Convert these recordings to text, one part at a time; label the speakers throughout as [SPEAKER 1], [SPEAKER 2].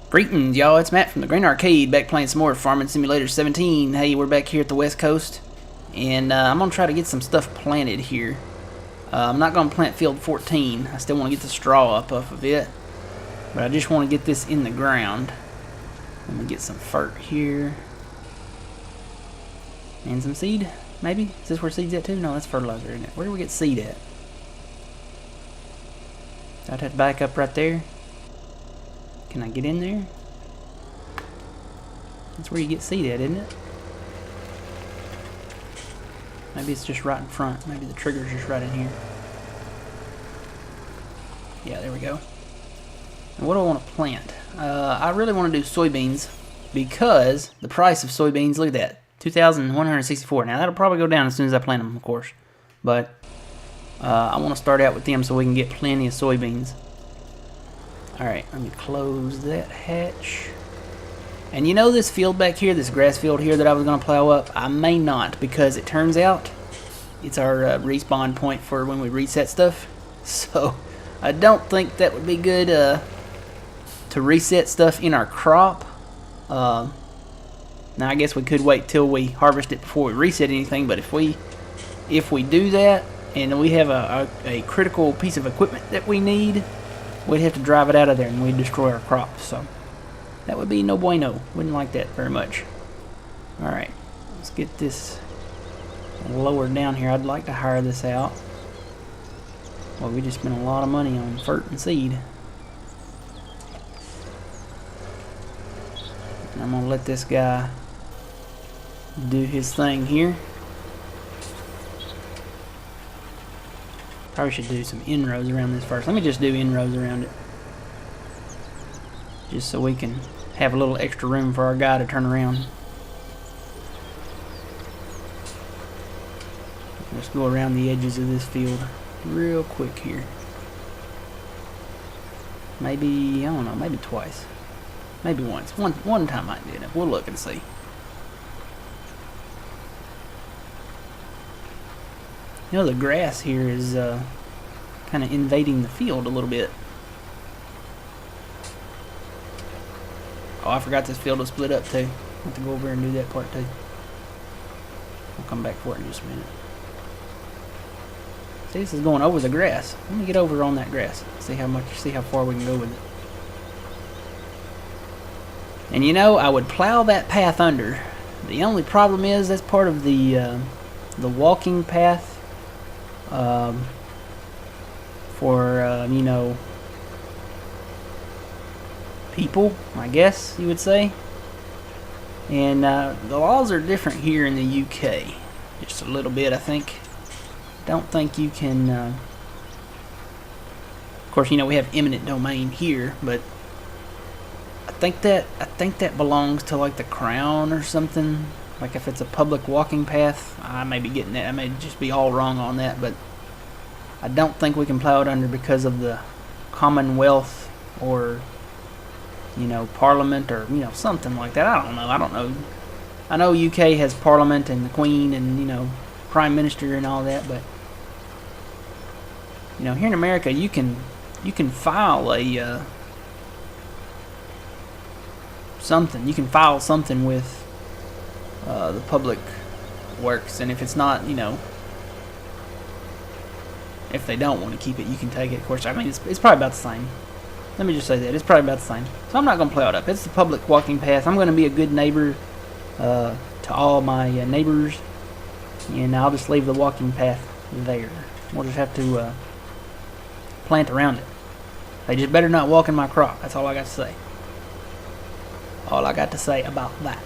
[SPEAKER 1] Greetings, y'all. It's Matt from the Green Arcade, back playing some more Farming Simulator 17. Hey, we're back here at the West Coast, and I'm going to try to get some stuff planted here. I'm not going to plant field 14. I still want to get the straw up off of it, but I just want to get this in the ground. Let me get some fert here. And some seed, maybe? Is this where seed's at too? No, that's fertilizer, isn't it? Where do we get seed at? I'd have to back up right there. Can I get in there? That's where you get seed at, isn't it? Maybe it's just right in front. Maybe the trigger's just right in here. Yeah, there we go. And what do I want to plant? I really want to do soybeans because the price of soybeans, look at that, 2,164. Now that'll probably go down as soon as I plant them, of course. But I want to start out with them so we can get plenty of soybeans. Alright, let me close that hatch. And you know this field back here, this grass field here that I was going to plow up? I may not, because it turns out it's our respawn point for when we reset stuff. So I don't think that would be good to reset stuff in our crop. Now I guess we could wait till we harvest it before we reset anything, but if we do that and we have a critical piece of equipment that we need, we'd have to drive it out of there and we'd destroy our crops. So that would be no bueno. Wouldn't like that very much. Alright, let's get this lowered down here. I'd like to hire this out. Well, we just spent a lot of money on fert and seed. And I'm going to let this guy do his thing here. Probably should do some inroads around this first. Let me just do inroads around it. Just so we can have a little extra room for our guy to turn around. Let's go around the edges of this field real quick here. Maybe, I don't know, maybe twice. Maybe once. One time might be enough. We'll look and see. You know, the grass here is kind of invading the field a little bit. Oh, I forgot this field was split up too. I'll have to go over and do that part too. I'll come back for it in just a minute. See, this is going over the grass. Let me get over on that grass. See how far we can go with it. And you know, I would plow that path under. The only problem is that's part of the walking path. For you know, people, I guess you would say. And the laws are different here in the UK, just a little bit, I think. Don't think you can. Of course, you know we have eminent domain here, but I think that belongs to like the Crown or something. Like if it's a public walking path, I may be getting that. I may just be all wrong on that, but I don't think we can plow it under because of the Commonwealth or, you know, Parliament or, you know, something like that. I don't know. I know UK has Parliament and the Queen and, you know, Prime Minister and all that, but, you know, here in America you can file a something. You can file something with the public works, and if it's not, you know, if they don't want to keep it, you can take it. Of course, I mean, it's probably about the same. Let me just say that. It's probably about the same. So I'm not going to plow it up. It's the public walking path. I'm going to be a good neighbor to all my neighbors, and I'll just leave the walking path there. We'll just have to plant around it. They just better not walk in my crop. That's all I got to say. All I got to say about that.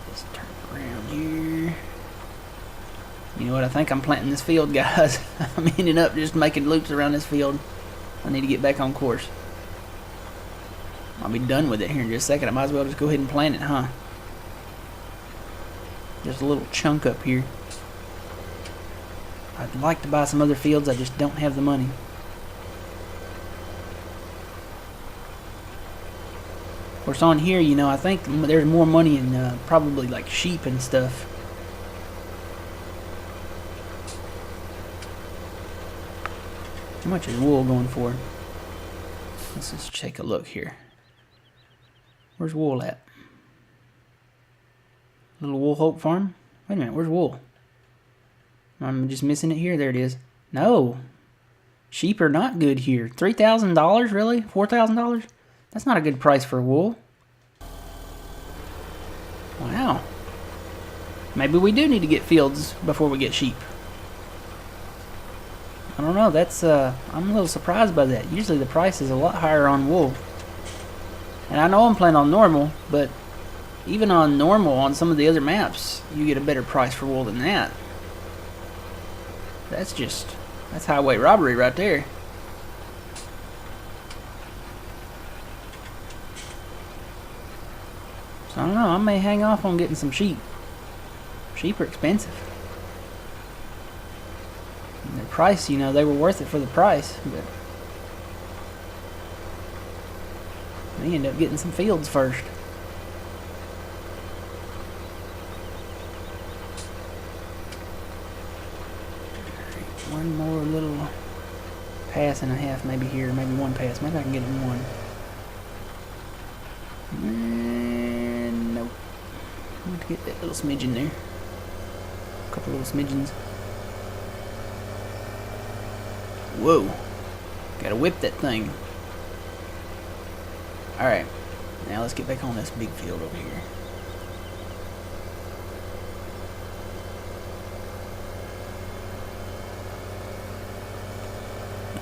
[SPEAKER 1] Just turn around here. You know what? I think I'm planting this field, guys. I'm ending up just making loops around this field. I need to get back on course. I'll be done with it here in just a second. I might as well just go ahead and plant it, huh? Just a little chunk up here. I'd like to buy some other fields. I just don't have the money. Of course, on here, you know, I think there's more money in probably like sheep and stuff. How much is wool going for? Let's just take a look here. Where's wool at? Little Wool Hope Farm? Wait a minute, where's wool? I'm just missing it here. There it is. No. Sheep are not good here. $3,000? Really? $4,000? That's not a good price for wool. Wow. Maybe we do need to get fields before we get sheep. I don't know. That's I'm a little surprised by that. Usually the price is a lot higher on wool. And I know I'm playing on normal, but even on normal, on some of the other maps, you get a better price for wool than that. That's highway robbery right there. So I don't know, I may hang off on getting some sheep. Sheep are expensive. And their price, you know, they were worth it for the price, but we end up getting some fields first. One more little pass and a half maybe here, maybe one pass. Maybe I can get it in one. And nope. I'm going to get that little smidgen there. A couple little smidgens. Whoa. Gotta whip that thing. Alright. Now let's get back on this big field over here.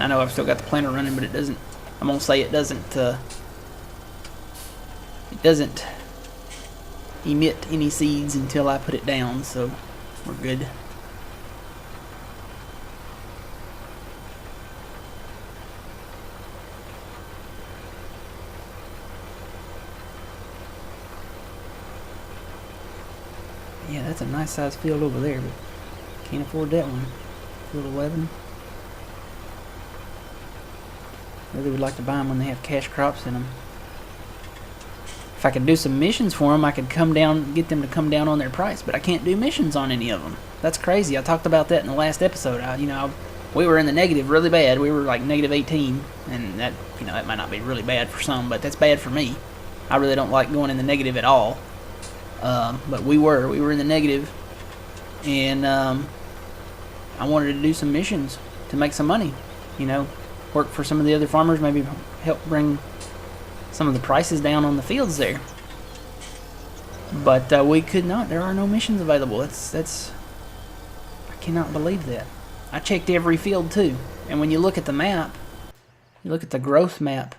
[SPEAKER 1] I know I've still got the planter running, but it doesn't, I'm gonna say it doesn't emit any seeds until I put it down, so we're good. Yeah, that's a nice sized field over there, but can't afford that one. Field 11. Really would like to buy them when they have cash crops in them. If I could do some missions for them, I could come down, get them to come down on their price, but I can't do missions on any of them. That's crazy. I talked about that in the last episode. We were in the negative really bad. We were like negative 18, and that, that might not be really bad for some, but that's bad for me. I really don't like going in the negative at all. But we were in the negative, and I wanted to do some missions to make some money, work for some of the other farmers, maybe help bring some of the prices down on the fields there. But we could not. There are no missions available. That's I cannot believe that. I checked every field too, and when you look at the map, you look at the growth map,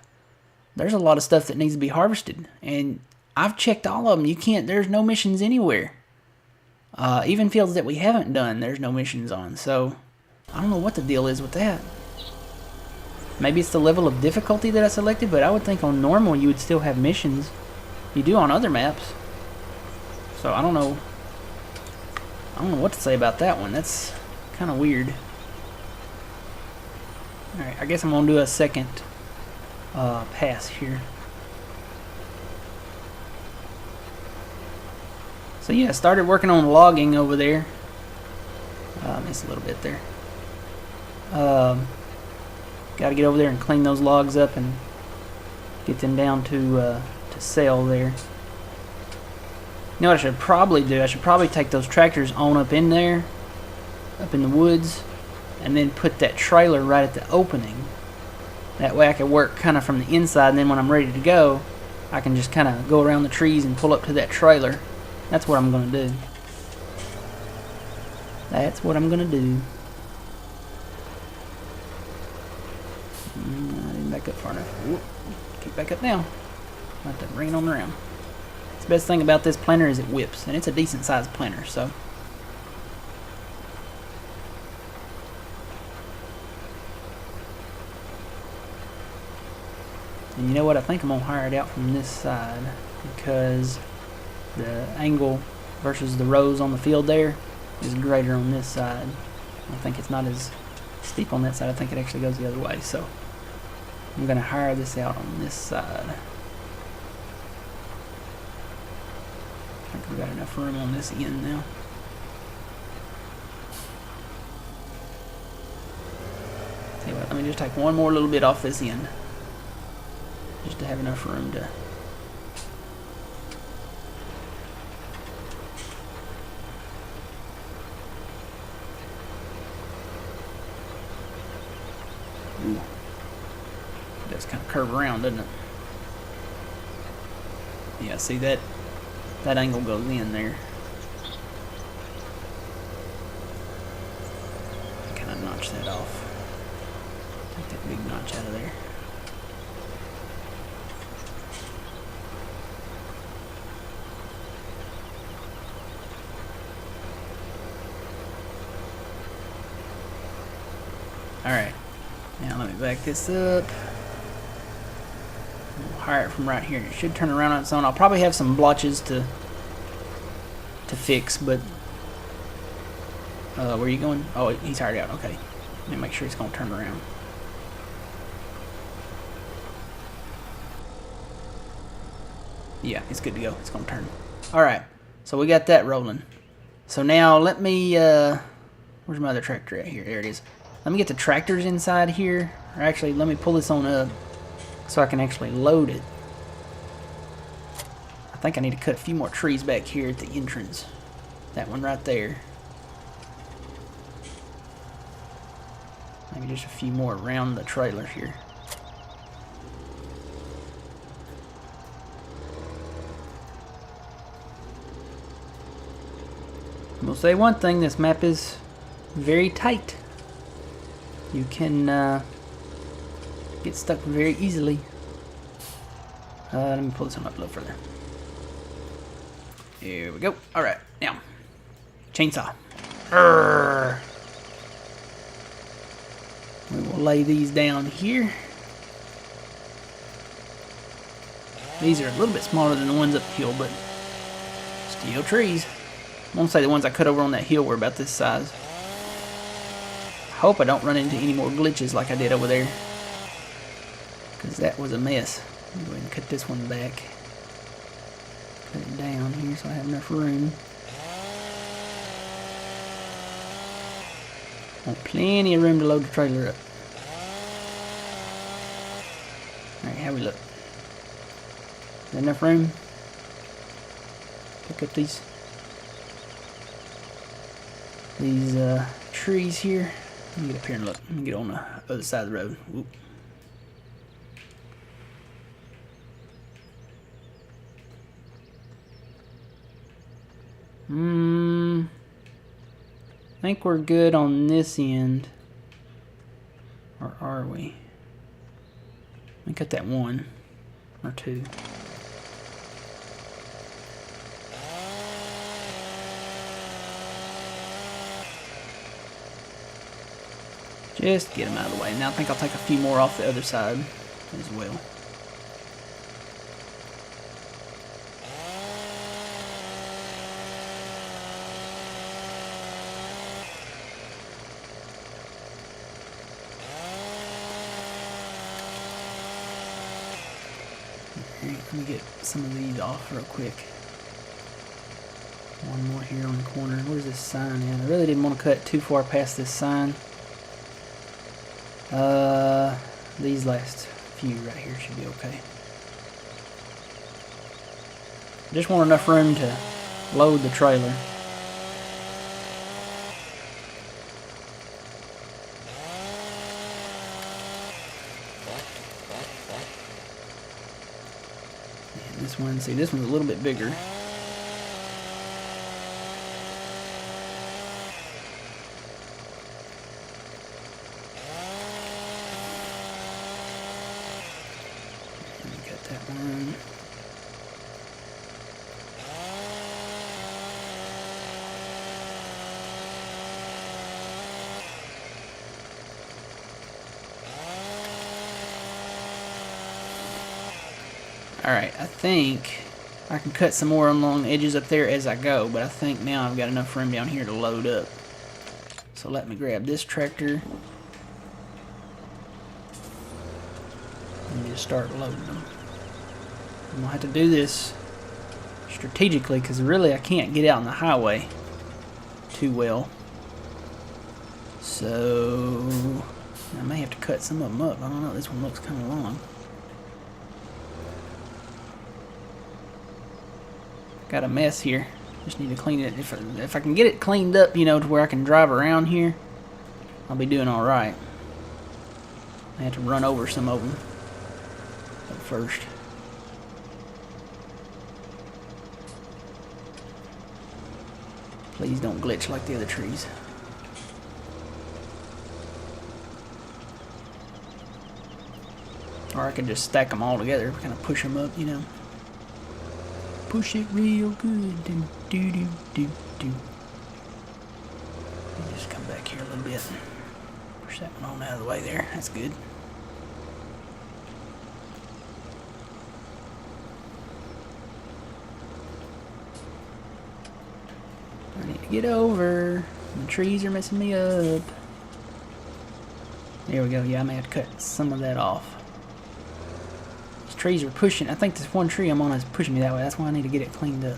[SPEAKER 1] there's a lot of stuff that needs to be harvested, and I've checked all of them. You can't. There's no missions anywhere. Even fields that we haven't done, there's no missions on. So I don't know what the deal is with that. Maybe it's the level of difficulty that I selected, but I would think on normal you would still have missions. You do on other maps. So I don't know what to say about that one. That's kind of weird. Alright, I guess I'm going to do a second pass here. So yeah, I started working on logging over there. Missed a little bit there. Got to get over there and clean those logs up and get them down to sell there. You know what I should probably do? I should probably take those tractors on up in there, up in the woods, and then put that trailer right at the opening. That way I can work kind of from the inside, and then when I'm ready to go, I can just kind of go around the trees and pull up to that trailer. That's what I'm going to do. That's what I'm going to do. I didn't back up far enough. Whoop. Keep back up now. Let that bring it on around. The best thing about this planter is it whips, and it's a decent sized planter, so. And you know what? I think I'm going to hire it out from this side because the angle versus the rows on the field there is greater on this side. I think it's not as steep on that side. I think it actually goes the other way, so I'm going to hire this out on this side. I think we've got enough room on this end now. Tell you what, let me just take one more little bit off this end. just to have enough room to. Ooh. It does kind of curve around, doesn't it? Yeah, see that angle goes in there. Kind of notch that off. Take that big notch out of there. Alright, now let me back this up. We'll hire it from right here. It should turn around on its own. I'll probably have some blotches to fix, but where are you going? Oh, he's hired out. Okay, let me make sure he's going to turn around. Yeah, it's good to go. It's going to turn. Alright, so we got that rolling. So now let me, where's my other tractor at here? There it is. Let me get the tractors inside here. Or actually, let me pull this on up so I can actually load it. I think I need to cut a few more trees back here at the entrance. That one right there. Maybe just a few more around the trailer here. We'll say one thing, this map is very tight. You can get stuck very easily. Let me pull this one up a little further. Here we go. Alright, now. Chainsaw. Urgh. We will lay these down here. These are a little bit smaller than the ones up the hill, but still trees. I won't say the ones I cut over on that hill were about this size. Hope I don't run into any more glitches like I did over there, because that was a mess. Let me go ahead and cut this one back. Cut it down here so I have enough room. Want plenty of room to load the trailer up. Alright, how we look? Is that enough room? Pick up these trees here. Let me get up here and look. Let me get on the other side of the road. Whoop. I think we're good on this end. Or are we? Let me cut that one or two. Just get them out of the way. Now I think I'll take a few more off the other side as well. Alright, let me get some of these off real quick. One more here on the corner. Where's this sign at? I really didn't want to cut too far past this sign. These last few right here should be okay. Just want enough room to load the trailer. And this one, see, this one's a little bit bigger. Alright, I think I can cut some more along the edges up there as I go, but I think now I've got enough room down here to load up. So let me grab this tractor and just start loading them. I'm going to have to do this strategically because really I can't get out on the highway too well. So I may have to cut some of them up. I don't know, this one looks kind of long. Got a mess here. Just need to clean it. If I can get it cleaned up, you know, to where I can drive around here, I'll be doing all right. I have to run over some of them at first. Please don't glitch like the other trees. Or I can just stack them all together, kind of push them up, you know. Push it real good. Do do do do do. Let me just come back here a little bit. Push that one on out of the way there. That's good. I need to get over. The trees are messing me up. There we go. Yeah, I may have to cut some of that off. These trees are pushing. I think this one tree I'm on is pushing me that way. That's why I need to get it cleaned up.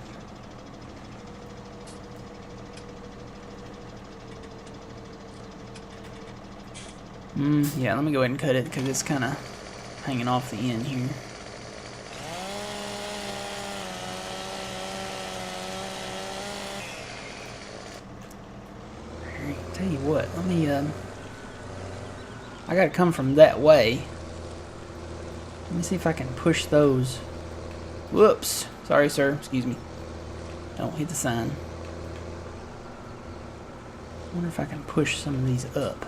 [SPEAKER 1] Yeah, let me go ahead and cut it because it's kind of hanging off the end here. Tell you what, let me, I gotta come from that way. Let me see if I can push those. Whoops. Sorry, sir. Excuse me. Don't hit the sign. I wonder if I can push some of these up.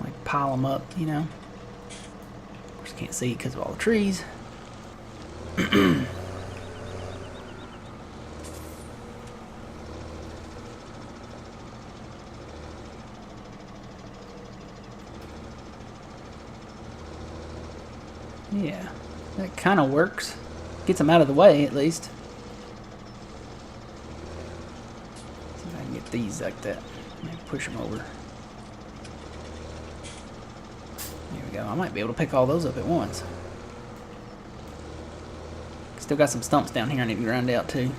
[SPEAKER 1] Like pile them up, you know. Of course, can't see because of all the trees. Yeah, that kind of works. Gets them out of the way, at least. See if I can get these like that. Maybe push them over. There we go. I might be able to pick all those up at once. Still got some stumps down here I need to grind out, too.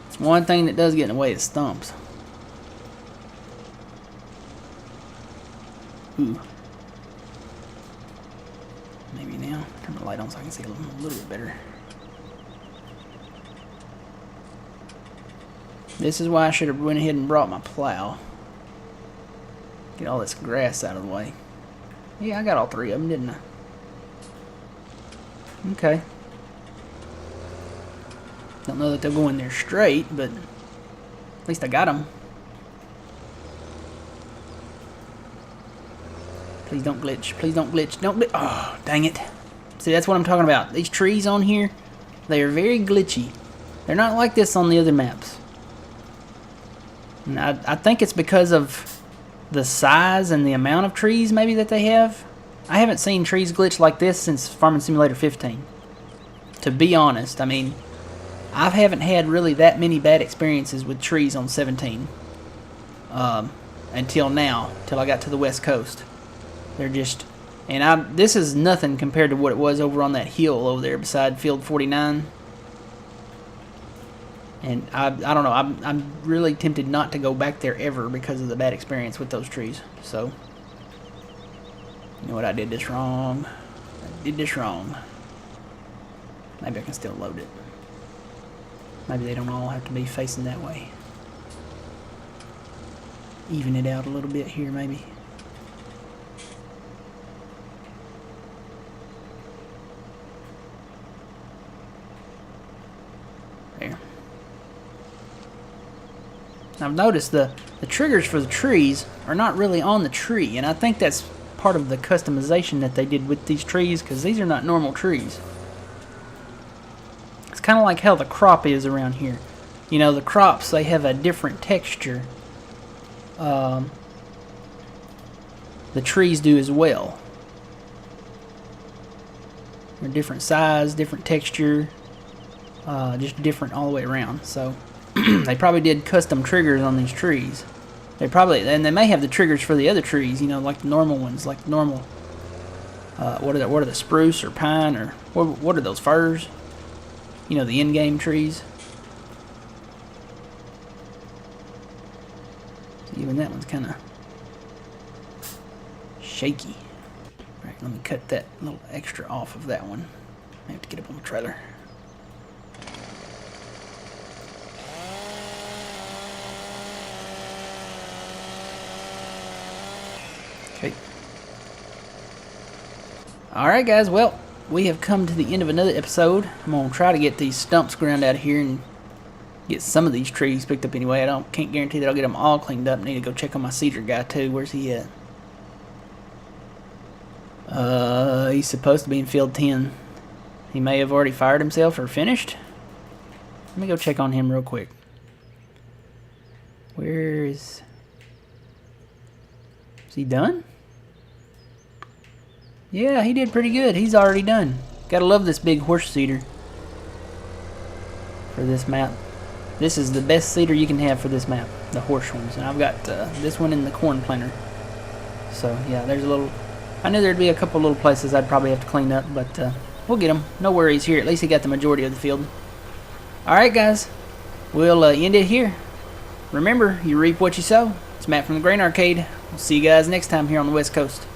[SPEAKER 1] It's one thing that does get in the way is stumps. Ooh. Maybe now. Turn the light on so I can see a little bit better. This is why I should have went ahead and brought my plow. Get all this grass out of the way. Yeah, I got all three of them, didn't I? Okay. Don't know that they'll go in there straight, but at least I got them. Please don't glitch. Please don't glitch. Don't glitch. Oh, dang it. See, that's what I'm talking about. These trees on here, they are very glitchy. They're not like this on the other maps. And I think it's because of the size and the amount of trees maybe that they have. I haven't seen trees glitch like this since Farming Simulator 15. To be honest, I mean, I haven't had really that many bad experiences with trees on 17. Until now, till I got to the West Coast. They're just, and this is nothing compared to what it was over on that hill over there beside Field 49. And I don't know, I'm really tempted not to go back there ever because of the bad experience with those trees. So, you know what, I did this wrong. I did this wrong. Maybe I can still load it. Maybe they don't all have to be facing that way. Even it out a little bit here, maybe. There. I've noticed the triggers for the trees are not really on the tree, and I think that's part of the customization that they did with these trees, because these are not normal trees. It's kind of like how the crop is around here. You know, the crops, they have a different texture. The trees do as well. They're different size, different texture, just different all the way around. So they probably did custom triggers on these trees. And they may have the triggers for the other trees, you know, like the normal ones, like normal. What are the spruce or pine or what are those, firs? You know, the in-game trees. So even that one's kind of shaky. All right, Let me cut that little extra off of that one. I have to get up on the trailer. Okay. Alright guys, well, we have come to the end of another episode. I'm going to try to get these stumps ground out of here and get some of these trees picked up anyway. Can't guarantee that I'll get them all cleaned up. Need to go check on my cedar guy too. Where's he at? He's supposed to be in field 10. He may have already fired himself or finished. Let me go check on him real quick. Where is he done? Yeah, he did pretty good. He's already done. Gotta love this big horse cedar for this map. This is the best cedar you can have for this map, the horse ones. And I've got this one in the corn planter. So yeah, there's a little. I knew there'd be a couple little places I'd probably have to clean up, but we'll get them. No worries here. At least he got the majority of the field. All right, guys, we'll end it here. Remember, you reap what you sow. It's Matt from the Grain Arcade. We'll see you guys next time here on the West Coast.